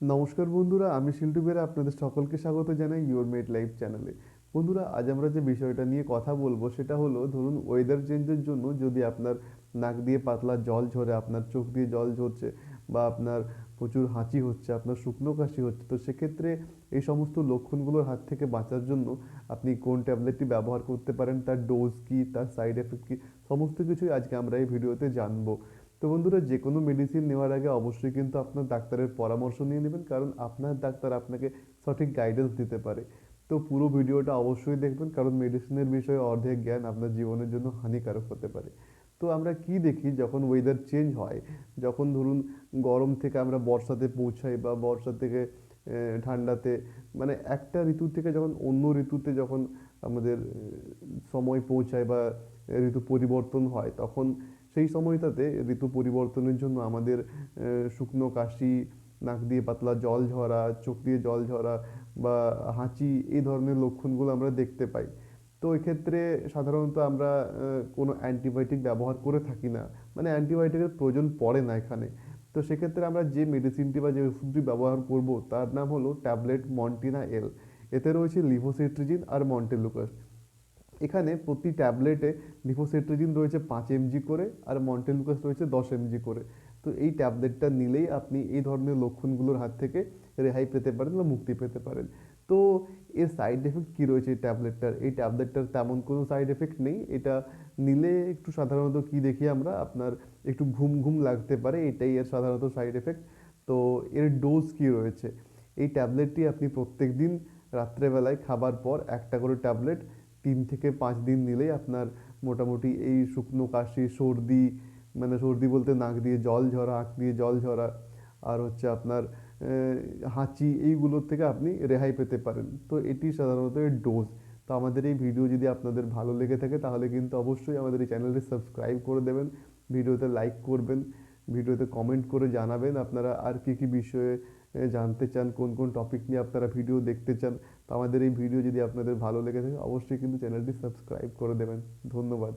নমস্কার বন্ধুরা, আমি শিল্টু বেরা আপনাদের সকলকে স্বাগত জানাই ইওর মেড লাইফ চ্যানেলে। বন্ধুরা, আজ আমরা যে বিষয়টা নিয়ে কথা বলবো সেটা হলো, ধরুন ওয়েদার চেঞ্জের জন্য যদি আপনার নাক দিয়ে পাতলা জল ঝরে, আপনার চোখ দিয়ে জল ঝরছে, বা আপনার প্রচুর হাঁচি হচ্ছে, আপনার শুকনো কাশি হচ্ছে, তো সেক্ষেত্রে এই সমস্ত লক্ষণগুলোর হাত থেকে বাঁচার জন্য আপনি কোন ট্যাবলেটটি ব্যবহার করতে পারেন, তার ডোজ কী, তার সাইড এফেক্ট কী, সমস্ত কিছুই আজকে আমরা এই ভিডিওতে জানবো। তো বন্ধুরা, যে কোনো মেডিসিন নেওয়ার আগে অবশ্যই কিন্তু আপনার ডাক্তারের পরামর্শ নিয়ে নেবেন, কারণ আপনার ডাক্তার আপনাকে সঠিক গাইডেন্স দিতে পারে। তো পুরো ভিডিওটা অবশ্যই দেখবেন, কারণ মেডিসিনের বিষয়ে অর্ধেক জ্ঞান আপনার জীবনের জন্য হানিকারক হতে পারে। তো আমরা কি দেখি যখন ওয়েদার চেঞ্জ হয়, যখন ধরুন গরম থেকে আমরা বর্ষাতে পৌঁছাই, বা বর্ষা থেকে ঠান্ডাতে, মানে একটা ঋতু থেকে যখন অন্য ঋতুতে যখন আমাদের সময় পৌঁছায় বা ঋতু পরিবর্তন হয়, তখন সেই সময়টাতে ঋতু পরিবর্তনের জন্য আমাদের শুকনো কাশি, নাক দিয়ে পাতলা জল ঝরা, চোখ দিয়ে জল ঝরা, বা হাঁচি, এই ধরনের লক্ষণগুলো আমরা দেখতে পাই। তো এক্ষেত্রে সাধারণত আমরা কোনো অ্যান্টিবায়োটিক ব্যবহার করে থাকি না, মানে অ্যান্টিবায়োটিকের প্রয়োজন পড়ে না এখানে। তো সেক্ষেত্রে আমরা যে মেডিসিনটি বা যে ওষুধটি ব্যবহার করব তার নাম হলো ট্যাবলেট মন্টিনা এল। এতে রয়েছে লিভোসিট্রিজিন আর মন্টেলুকাস। এখানে প্রতি ট্যাবলেটে লিভোসিট্রিজিন রয়েছে 5 mg করে, আর মন্টেলুকাস রয়েছে 10 mg করে। তো এই ট্যাবলেটটা নিলেই আপনি এই ধরনের লক্ষণগুলোর হাত থেকে রেহাই পেতে পারেন বা মুক্তি পেতে পারেন। তো এর সাইড এফেক্ট কী রয়েছে এই ট্যাবলেটটার তেমন কোনো সাইড এফেক্ট নেই। এটা নিলে একটু সাধারণত কি দেখি আমরা, আপনার একটু ঘুম ঘুম লাগতে পারে, এটাই এর সাধারণত সাইড এফেক্ট। তো এর ডোজ কী রয়েছে, এই ট্যাবলেটটি আপনি প্রত্যেক দিন রাত্রেবেলায় খাবার পর একটা করে ট্যাবলেট 3 থেকে 5 দিন নিলেই আপনার মোটামুটি এই শুকনো কাশি, সর্দি, মানে সর্দি বলতে নাক দিয়ে জল ঝরা, আঁখ দিয়ে জল ঝরা, আর হচ্ছে আপনার হাঁচি, এইগুলোর থেকে আপনি রেহাই পেতে পারেন। তো এটি সাধারণত এর ডোজ। তো আমাদের এই ভিডিও যদি আপনাদের ভালো লেগে থাকে তাহলে কিন্তু অবশ্যই আমাদের এই চ্যানেলটি সাবস্ক্রাইব করে দেবেন, ভিডিওতে লাইক করবেন, ভিডিওতে কমেন্ট করে জানাবেন আপনারা আর কী কী বিষয়ে জানতে চান, কোন কোন টপিক নিয়ে আপনারা ভিডিও দেখতে চান। তো আমাদের এই ভিডিও যদি আপনাদের ভালো লেগে থাকে অবশ্যই কিন্তু চ্যানেলটি সাবস্ক্রাইব করে দেবেন। ধন্যবাদ।